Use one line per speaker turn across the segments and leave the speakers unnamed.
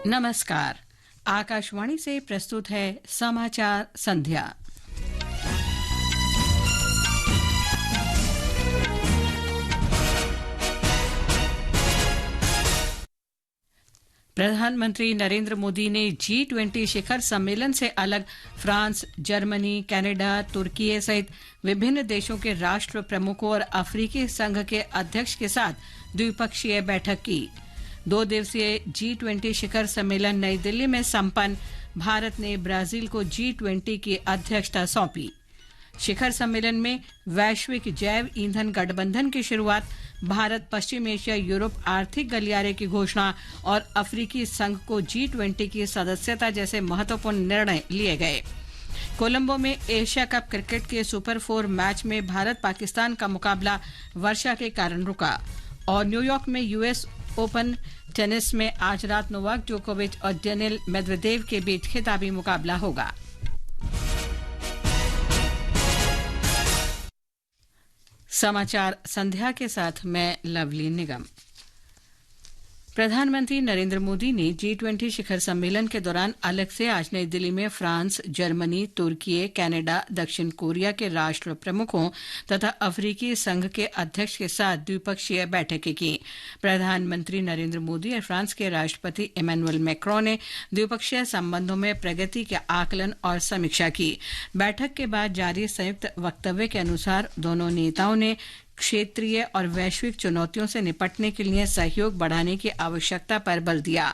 नमस्कार। आकाशवाणी से प्रस्तुत है समाचार संध्या। प्रधानमंत्री नरेंद्र मोदी ने G20 शिखर सम्मेलन से अलग फ्रांस, जर्मनी, कनाडा, तुर्की सहित विभिन्न देशों के राष्ट्र प्रमुखों और अफ्रीकी संघ के अध्यक्ष के साथ द्विपक्षीय बैठक की। 2 दिवसीय G20 शिखर सम्मेलन नई दिल्ली में संपन्न। भारत ने ब्राजील को G20 की अध्यक्षता सौंपी। शिखर सम्मेलन में वैश्विक जैव ईंधन गठबंधन की शुरुआत, भारत पश्चिम एशिया यूरोप आर्थिक गलियारे की घोषणा और अफ्रीकी संघ को G20 की सदस्यता जैसे महत्वपूर्ण निर्णय लिए गए। कोलंबो में एशिया कप क्रिकेट के सुपर 4 मैच में भारत पाकिस्तान का मुकाबला वर्षा के कारण रुका। और न्यूयॉर्क में यूएस ओपन टेनिस में आज रात नोवाक जोकोविच और डेनिल मेदवेदेव के बीच खिताबी मुकाबला होगा। समाचार संध्या के साथ मैं लवली निगम। प्रधानमंत्री नरेंद्र मोदी ने G20 शिखर सम्मेलन के दौरान अलग से आज नई दिल्ली में फ्रांस, जर्मनी, तुर्की, कनाडा, दक्षिण कोरिया के राष्ट्र प्रमुखों तथा अफ्रीकी संघ के अध्यक्ष के साथ द्विपक्षीय बैठकें की। प्रधानमंत्री नरेंद्र मोदी और फ्रांस के राष्ट्रपति इमैनुअल मैक्रों ने द्विपक्षीय संबंधों में प्रगति के आकलन और समीक्षा की। बैठक के बाद जारी संयुक्त वक्तव्य के अनुसार दोनों नेताओं ने क्षेत्रीय और वैश्विक चुनौतियों से निपटने के लिए सहयोग बढ़ाने की आवश्यकता पर बल दिया।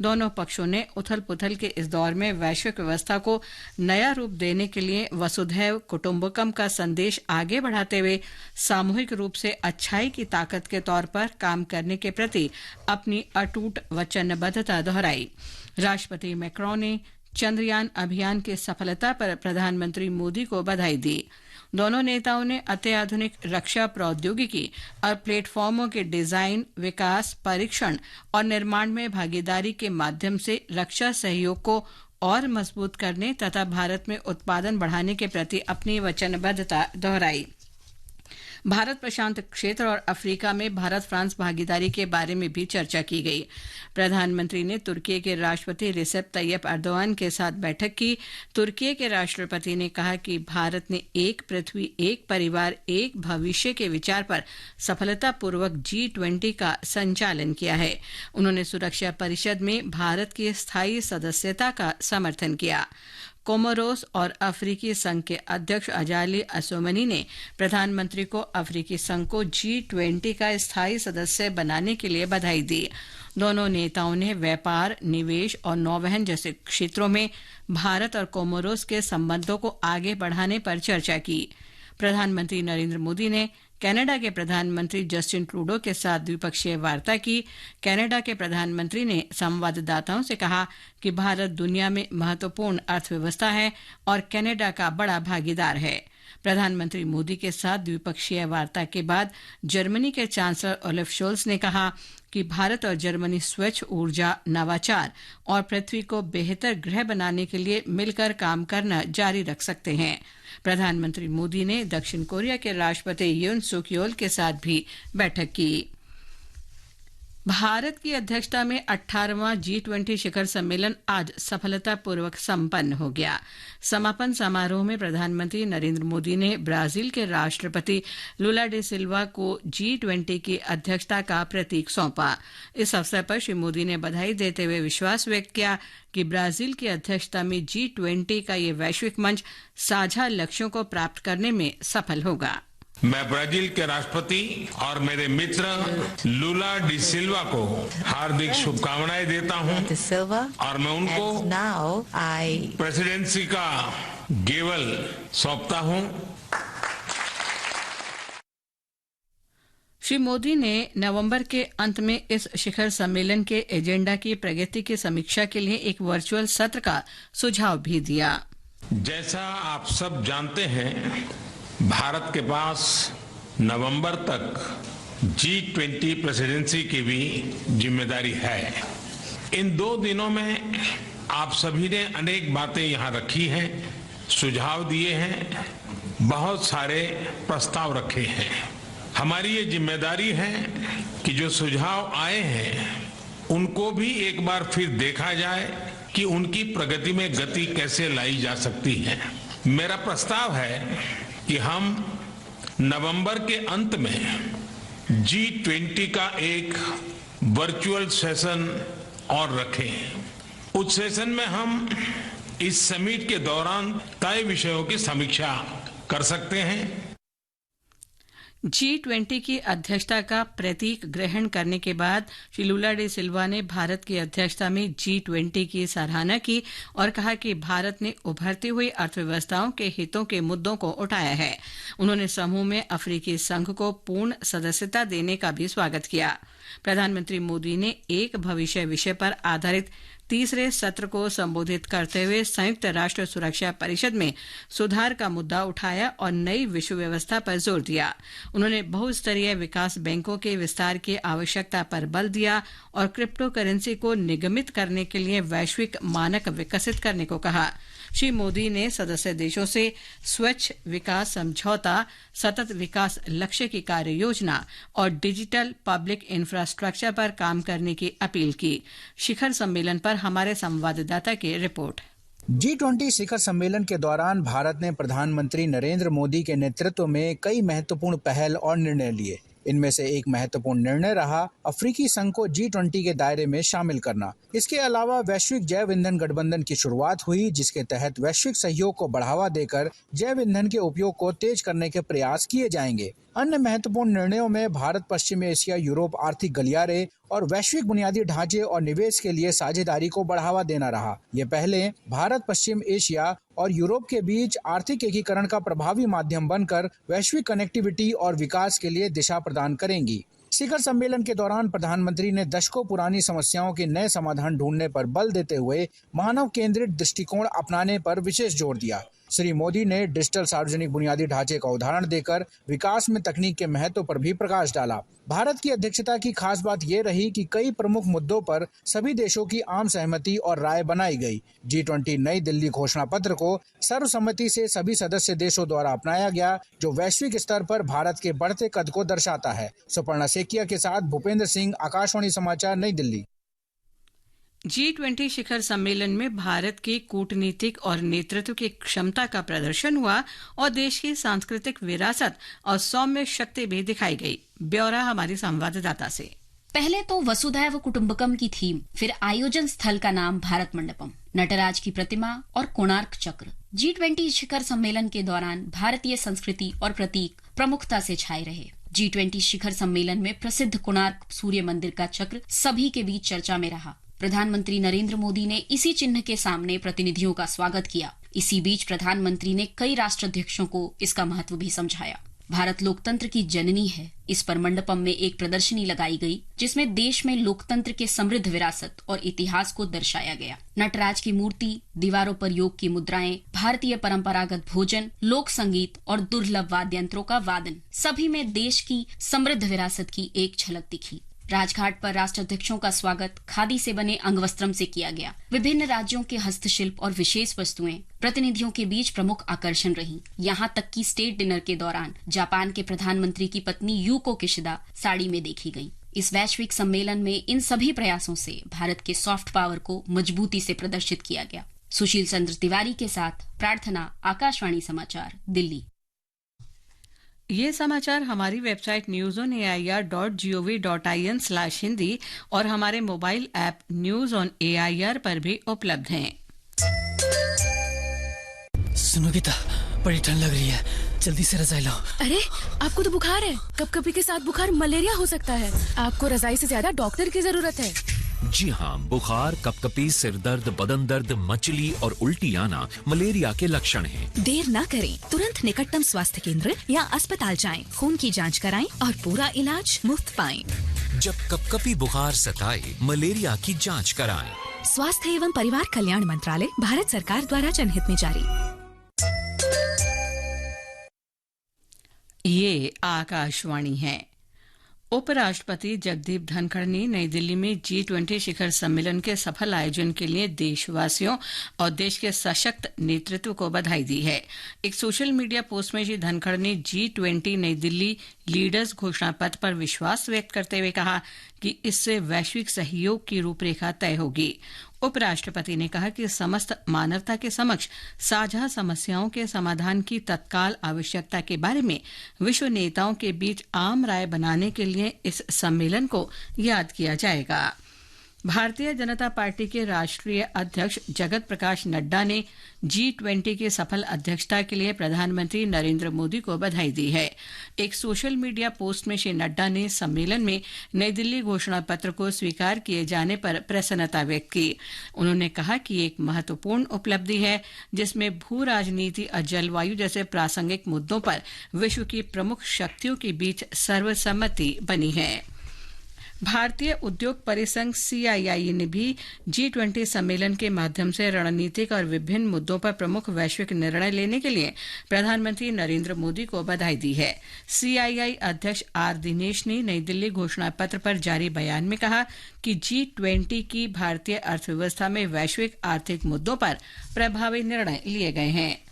दोनों पक्षों ने उथल-पुथल के इस दौर में वैश्विक व्यवस्था को नया रूप देने के लिए वसुधैव कुटुंबकम का संदेश आगे बढ़ाते हुए सामूहिक रूप से अच्छाई की ताकत के तौर पर काम करने के प्रति अपनी अटूट वचनबद्धता दोहराई। राष्ट्रपति मैक्रों ने चंद्रयान अभियान की सफलता पर प्रधानमंत्री मोदी को बधाई दी। दोनों नेताओं ने अत्याधुनिक रक्षा प्रौद्योगिकी और प्लेटफॉर्मों के डिजाइन, विकास, परीक्षण और निर्माण में भागीदारी के माध्यम से रक्षा सहयोग को और मजबूत करने तथा भारत में उत्पादन बढ़ाने के प्रति अपनी वचनबद्धता दोहराई। भारत प्रशांत क्षेत्र और अफ्रीका में भारत फ्रांस भागीदारी के बारे में भी चर्चा की गई। प्रधानमंत्री ने तुर्की के राष्ट्रपति रिसेप तैयप एर्दोआन के साथ बैठक की। तुर्की के राष्ट्रपति ने कहा कि भारत ने एक पृथ्वी, एक परिवार, एक भविष्य के विचार पर सफलतापूर्वक G20 का संचालन किया है। उन्होंने सुरक्षा परिषद में भारत की स्थायी सदस्यता का समर्थन किया। कोमोरोस और अफ्रीकी संघ के अध्यक्ष अजाली असोमनी ने प्रधानमंत्री को अफ्रीकी संघ को G20 का स्थायी सदस्य बनाने के लिए बधाई दी। दोनों नेताओं ने व्यापार, निवेश और नौवहन जैसे क्षेत्रों में भारत और कोमोरोस के संबंधों को आगे बढ़ाने पर चर्चा की। प्रधानमंत्री नरेंद्र मोदी ने कनाडा के प्रधानमंत्री जस्टिन ट्रूडो के साथ द्विपक्षीय वार्ता की। कनाडा के प्रधानमंत्री ने संवाददाताओं से कहा कि भारत दुनिया में महत्वपूर्ण अर्थव्यवस्था है और कनाडा का बड़ा भागीदार है। प्रधानमंत्री मोदी के साथ द्विपक्षीय वार्ता के बाद जर्मनी के चांसलर ओलफ शोल्स ने कहा कि भारत और जर्मनी स्वच्छ ऊर्जा, नवाचार और पृथ्वी को बेहतर ग्रह बनाने के लिए मिलकर काम करना जारी रख सकते हैं। प्रधानमंत्री मोदी ने दक्षिण कोरिया के राष्ट्रपति यून सुक योल के साथ भी बैठक की। भारत की अध्यक्षता में 18वां G20 शिखर सम्मेलन आज सफलतापूर्वक संपन्न हो गया। समापन समारोह में प्रधानमंत्री नरेंद्र मोदी ने ब्राजील के राष्ट्रपति लुला डी सिल्वा को G20 की अध्यक्षता का प्रतीक सौंपा। इस अवसर पर श्री मोदी ने बधाई देते हुए विश्वास व्यक्त किया कि ब्राजील की अध्यक्षता में G20 का ये वैश्विक मंच साझा लक्ष्यों को प्राप्त करने में सफल होगा।
मैं ब्राजील के राष्ट्रपति और मेरे मित्र लुला डी सिल्वा को हार्दिक शुभकामनाएं देता हूं और मैं उनको प्रेसिडेंसी का गेवल सौंपता हूं।
श्री मोदी ने नवंबर के अंत में इस शिखर सम्मेलन के एजेंडा की प्रगति की समीक्षा के लिए एक वर्चुअल सत्र का सुझाव भी दिया।
जैसा आप सब जानते हैं, भारत के पास नवंबर तक G20 प्रेसिडेंसी की भी जिम्मेदारी है। इन 2 दिनों में आप सभी ने अनेक बातें यहां रखी हैं, सुझाव दिए हैं, बहुत सारे प्रस्ताव रखे हैं। हमारी ये जिम्मेदारी है कि जो सुझाव आए हैं उनको भी एक बार फिर देखा जाए कि उनकी प्रगति में गति कैसे लाई जा सकती है। मेरा प्रस्ताव है कि हम नवंबर के अंत में G20 का एक वर्चुअल सेशन और रखें। उस सेशन में हम इस समिट के दौरान तय विषयों की समीक्षा कर सकते हैं।
G20 की अध्यक्षता का प्रतीक ग्रहण करने के बाद श्री लुला डी सिल्वा ने भारत की अध्यक्षता में G20 की सराहना की और कहा कि भारत ने उभरती हुई अर्थव्यवस्थाओं के हितों के मुद्दों को उठाया है। उन्होंने समूह में अफ्रीकी संघ को पूर्ण सदस्यता देने का भी स्वागत किया। प्रधानमंत्री मोदी ने एक भविष्य विषय पर आधारित तीसरे सत्र को संबोधित करते हुए संयुक्त राष्ट्र सुरक्षा परिषद में सुधार का मुद्दा उठाया और नई विश्व व्यवस्था पर जोर दिया। उन्होंने बहुस्तरीय विकास बैंकों के विस्तार की आवश्यकता पर बल दिया और क्रिप्टो करेंसी को निगमित करने के लिए वैश्विक मानक विकसित करने को कहा। श्री मोदी ने सदस्य देशों से स्वच्छ विकास समझौता, सतत विकास लक्ष्य की कार्य योजना और डिजिटल पब्लिक इंफ्रास्ट्रक्चर पर काम करने की अपील की। शिखर सम्मेलन पर हमारे संवाददाता की रिपोर्ट।
G20 शिखर सम्मेलन के दौरान भारत ने प्रधानमंत्री नरेंद्र मोदी के नेतृत्व में कई महत्वपूर्ण पहल और निर्णय लिए। इनमें से एक महत्वपूर्ण निर्णय रहा अफ्रीकी संघ को G20 के दायरे में शामिल करना। इसके अलावा वैश्विक जैव ईंधन गठबंधन की शुरुआत हुई, जिसके तहत वैश्विक सहयोग को बढ़ावा देकर जैव ईंधन के उपयोग को तेज करने के प्रयास किए जाएंगे। अन्य महत्वपूर्ण निर्णयों में भारत, पश्चिम एशिया, यूरोप आर्थिक गलियारे और वैश्विक बुनियादी ढांचे और निवेश के लिए साझेदारी को बढ़ावा देना रहा। ये पहले भारत, पश्चिम एशिया और यूरोप के बीच आर्थिक एकीकरण का प्रभावी माध्यम बनकर वैश्विक कनेक्टिविटी और विकास के लिए दिशा प्रदान करेंगी। शिखर सम्मेलन के दौरान प्रधानमंत्री ने दशकों पुरानी समस्याओं के नए समाधान ढूंढने पर बल देते हुए मानव केंद्रित दृष्टिकोण अपनाने पर विशेष जोर दिया। श्री मोदी ने डिजिटल सार्वजनिक बुनियादी ढांचे का उदाहरण देकर विकास में तकनीक के महत्व पर भी प्रकाश डाला। भारत की अध्यक्षता की खास बात ये रही कि कई प्रमुख मुद्दों पर सभी देशों की आम सहमति और राय बनाई गई। G20 नई दिल्ली घोषणा पत्र को सर्वसम्मति से सभी सदस्य देशों द्वारा अपनाया गया, जो वैश्विक स्तर पर भारत के बढ़ते कद को दर्शाता है। सुपर्णा सेकिया के साथ भूपेंद्र सिंह, आकाशवाणी समाचार, नई दिल्ली।
G20 शिखर सम्मेलन में भारत की कूटनीतिक और नेतृत्व की क्षमता का प्रदर्शन हुआ और देश की सांस्कृतिक विरासत और सौम्य शक्ति भी दिखाई गई। ब्यौरा हमारी संवाददाता से।
पहले तो वसुधैव कुटुंबकम की थीम, फिर आयोजन स्थल का नाम भारत मंडपम, नटराज की प्रतिमा और कोणार्क चक्र। G20 शिखर सम्मेलन के दौरान भारतीय संस्कृति और प्रतीक प्रमुखता से छाए रहे। G20 शिखर सम्मेलन में प्रसिद्ध कोणार्क सूर्य मंदिर का चक्र सभी के बीच चर्चा में रहा। प्रधानमंत्री नरेंद्र मोदी ने इसी चिन्ह के सामने प्रतिनिधियों का स्वागत किया। इसी बीच प्रधानमंत्री ने कई राष्ट्राध्यक्षों को इसका महत्व भी समझाया। भारत लोकतंत्र की जननी है। इस पर मंडपम में एक प्रदर्शनी लगाई गई, जिसमें देश में लोकतंत्र के समृद्ध विरासत और इतिहास को दर्शाया गया। नटराज की मूर्ति, दीवारों पर योग की मुद्राएं, भारतीय परंपरागत भोजन, लोक संगीत और दुर्लभ वाद्य यंत्रों का वादन, सभी में देश की समृद्ध विरासत की एक झलक दिखी। राजघाट पर राष्ट्राध्यक्षों का स्वागत खादी से बने अंगवस्त्रम से किया गया। विभिन्न राज्यों के हस्तशिल्प और विशेष वस्तुएं प्रतिनिधियों के बीच प्रमुख आकर्षण रहीं। यहाँ तक कि स्टेट डिनर के दौरान जापान के प्रधानमंत्री की पत्नी यूको किशिदा साड़ी में देखी गई। इस वैश्विक सम्मेलन में इन सभी प्रयासों से भारत के सॉफ्ट पावर को मजबूती से प्रदर्शित किया गया। सुशील चंद्र तिवारी के साथ प्रार्थना, आकाशवाणी समाचार, दिल्ली।
ये समाचार हमारी वेबसाइट newsonair.gov.in/hindi और हमारे mobile app news on AIR पर भी उपलब्ध हैं।
सुनो गीता, बड़ी ठंड लग रही है, जल्दी से रजाई लाओ।
अरे, आपको तो बुखार है। कपकपी के साथ बुखार मलेरिया हो सकता है। आपको रजाई से ज्यादा डॉक्टर की जरूरत है।
जी हाँ, बुखार, कपकपी, सिर दर्द, बदन दर्द, मचली और उल्टी आना मलेरिया के लक्षण हैं।
देर न करें, तुरंत निकटतम स्वास्थ्य केंद्र या अस्पताल जाएं, खून की जांच कराएं और पूरा इलाज मुफ्त पाएं।
जब कपकपी बुखार सताए, मलेरिया की जांच कराएं।
स्वास्थ्य एवं परिवार कल्याण मंत्रालय, भारत सरकार द्वारा जनहित में जारी।
ये आकाशवाणी है। उपराष्ट्रपति जगदीप धनखड़ ने नई दिल्ली में G20 शिखर सम्मेलन के सफल आयोजन के लिए देशवासियों और देश के सशक्त नेतृत्व को बधाई दी है। एक सोशल मीडिया पोस्ट में श्री धनखड़ ने G20 नई दिल्ली लीडर्स घोषणा पत्र पर विश्वास व्यक्त करते हुए कहा कि इससे वैश्विक सहयोग की रूपरेखा तय होगी। उपराष्ट्रपति ने कहा कि समस्त मानवता के समक्ष साझा समस्याओं के समाधान की तत्काल आवश्यकता के बारे में विश्व नेताओं के बीच आम राय बनाने के लिए इस सम्मेलन को याद किया जाएगा। भारतीय जनता पार्टी के राष्ट्रीय अध्यक्ष जगत प्रकाश नड्डा ने G20 की सफल अध्यक्षता के लिए प्रधानमंत्री नरेंद्र मोदी को बधाई दी है। एक सोशल मीडिया पोस्ट में श्री नड्डा ने सम्मेलन में नई दिल्ली घोषणा पत्र को स्वीकार किए जाने पर प्रसन्नता व्यक्त की। उन्होंने कहा कि एक महत्वपूर्ण उपलब्धि है जिसमें भू राजनीति और जलवायु जैसे प्रासंगिक मुद्दों पर विश्व की प्रमुख शक्तियों के बीच सर्वसम्मति बनी है। भारतीय उद्योग परिसंघ CII ने भी G20 सम्मेलन के माध्यम से रणनीतिक और विभिन्न मुद्दों पर प्रमुख वैश्विक निर्णय लेने के लिए प्रधानमंत्री नरेंद्र मोदी को बधाई दी है। CII अध्यक्ष R दिनेश ने नई दिल्ली घोषणा पत्र पर जारी बयान में कहा कि G20 की भारतीय अर्थव्यवस्था में वैश्विक आर्थिक मुद्दों पर प्रभावी निर्णय लिए गए हैं।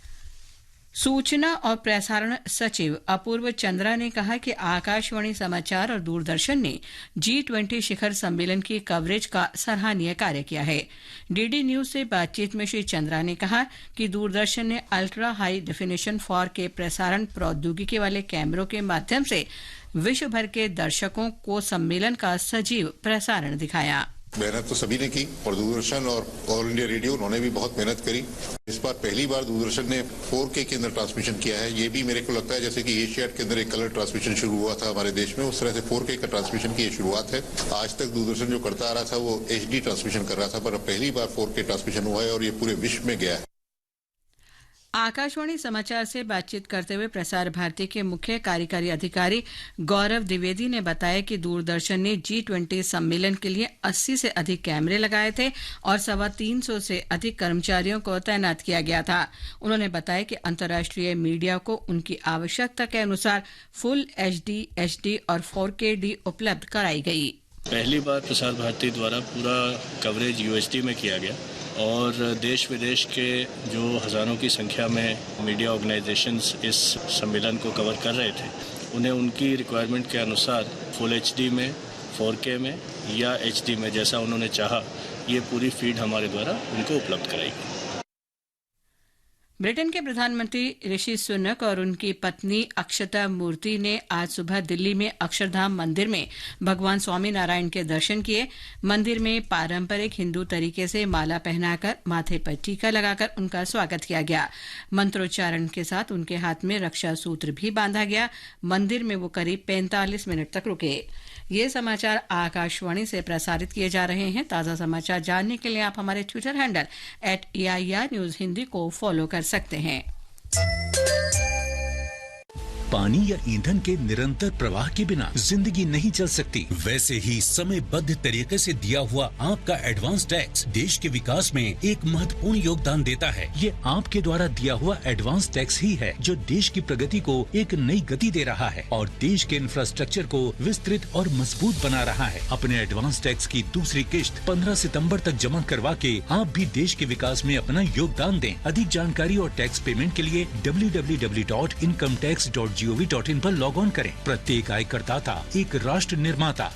सूचना और प्रसारण सचिव अपूर्व चंद्रा ने कहा कि आकाशवाणी समाचार और दूरदर्शन ने G20 शिखर सम्मेलन की कवरेज का सराहनीय कार्य किया है। DD न्यूज से बातचीत में श्री चंद्रा ने कहा कि दूरदर्शन ने अल्ट्रा हाई डेफिनेशन 4K प्रसारण प्रौद्योगिकी वाले कैमरों के माध्यम से विश्व भर के दर्शकों को सम्मेलन का सजीव प्रसारण दिखाया।
मेहनत तो सभी ने की और दूरदर्शन और ऑल इंडिया रेडियो उन्होंने भी बहुत मेहनत करी। इस बार पहली बार दूरदर्शन ने 4K के अंदर ट्रांसमिशन किया है। ये भी मेरे को लगता है जैसे कि एशियाड के अंदर एक कलर ट्रांसमिशन शुरू हुआ था हमारे देश में, उस तरह से 4K का ट्रांसमिशन की शुरुआत है। आज तक दूरदर्शन जो करता आ रहा था वो HD ट्रांसमिशन कर रहा था, पर अब पहली बार 4K ट्रांसमिशन हुआ है और ये पूरे विश्व में गया है।
आकाशवाणी समाचार से बातचीत करते हुए प्रसार भारती के मुख्य कार्यकारी अधिकारी गौरव द्विवेदी ने बताया कि दूरदर्शन ने G20 सम्मेलन के लिए 80 से अधिक कैमरे लगाए थे और 350 से अधिक कर्मचारियों को तैनात किया गया था। उन्होंने बताया कि अंतर्राष्ट्रीय मीडिया को उनकी आवश्यकता के अनुसार फुल HD और 4KD उपलब्ध कराई गई।
पहली बार प्रसार भारती द्वारा पूरा कवरेज UHD में किया गया और देश विदेश के जो हज़ारों की संख्या में मीडिया ऑर्गेनाइजेशंस इस सम्मेलन को कवर कर रहे थे, उन्हें उनकी रिक्वायरमेंट के अनुसार फुल HD में, 4K में या HD में, जैसा उन्होंने चाहा, ये पूरी फीड हमारे द्वारा उनको उपलब्ध कराई गई।
ब्रिटेन के प्रधानमंत्री ऋषि सुनक और उनकी पत्नी अक्षता मूर्ति ने आज सुबह दिल्ली में अक्षरधाम मंदिर में भगवान स्वामीनारायण के दर्शन किए। मंदिर में पारंपरिक हिंदू तरीके से माला पहनाकर माथे पर टीका लगाकर उनका स्वागत किया गया। मंत्रोच्चारण के साथ उनके हाथ में रक्षा सूत्र भी बांधा गया। मंदिर में वो करीब 45 मिनट तक रुके। ये समाचार आकाशवाणी से प्रसारित किए जा रहे हैं। ताज़ा समाचार जानने के लिए आप हमारे Twitter handle @AIR news Hindi को फॉलो कर सकते हैं।
पानी या ईंधन के निरंतर प्रवाह के बिना जिंदगी नहीं चल सकती। वैसे ही समयबद्ध तरीके से दिया हुआ आपका एडवांस टैक्स देश के विकास में एक महत्वपूर्ण योगदान देता है। ये आपके द्वारा दिया हुआ एडवांस टैक्स ही है जो देश की प्रगति को एक नई गति दे रहा है और देश के इंफ्रास्ट्रक्चर को विस्तृत और मजबूत बना रहा है। अपने एडवांस टैक्स की दूसरी किश्त 15 सितंबर तक जमा करवा के आप भी देश के विकास में अपना योगदान दें। अधिक जानकारी और टैक्स पेमेंट के लिए www.incometax.gov.in पर लॉग ऑन करें। प्रत्येक आयकरदाता एक राष्ट्र निर्माता।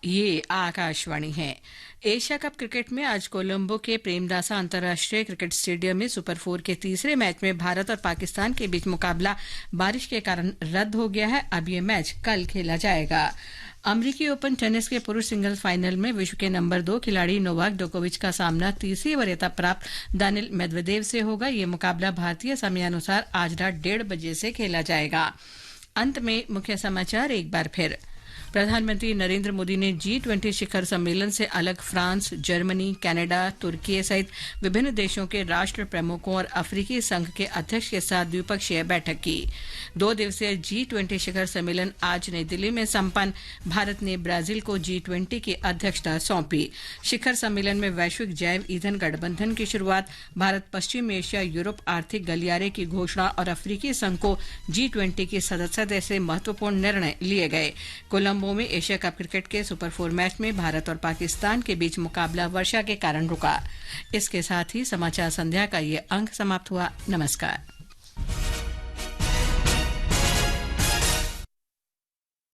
ये आकाशवाणी है। एशिया कप क्रिकेट में आज कोलंबो के प्रेमदासा अंतर्राष्ट्रीय क्रिकेट स्टेडियम में सुपर 4 के तीसरे मैच में भारत और पाकिस्तान के बीच मुकाबला बारिश के कारण रद्द हो गया है। अब ये मैच कल खेला जाएगा। अमेरिकी ओपन टेनिस के पुरुष सिंगल्स फाइनल में विश्व के नंबर 2 खिलाड़ी नोवाक जोकोविच का सामना तीसरी वरीयता प्राप्त दानिल मेदवेदेव से होगा। ये मुकाबला भारतीय समयानुसार आज रात 1:30 बजे से खेला जाएगा। अंत में मुख्य समाचार एक बार फिर। प्रधानमंत्री नरेंद्र मोदी ने G20 शिखर सम्मेलन से अलग फ्रांस, जर्मनी, कनाडा, तुर्की सहित विभिन्न देशों के राष्ट्र प्रमुखों और अफ्रीकी संघ के अध्यक्ष के साथ द्विपक्षीय बैठक की। 2 दिवसीय G20 शिखर सम्मेलन आज नई दिल्ली में संपन्न। भारत ने ब्राजील को G20 की अध्यक्षता सौंपी। शिखर सम्मेलन में वैश्विक जैव ईंधन गठबंधन की शुरुआत, भारत पश्चिम एशिया यूरोप आर्थिक गलियारे की घोषणा और अफ्रीकी संघ को G20 की सदस्यता जैसे महत्वपूर्ण निर्णय लिए गए। कोलंबो में एशिया कप क्रिकेट के सुपर 4 मैच में भारत और पाकिस्तान के बीच मुकाबला वर्षा के कारण रुका। इसके साथ ही समाचार संध्या का ये अंक समाप्त हुआ। नमस्कार।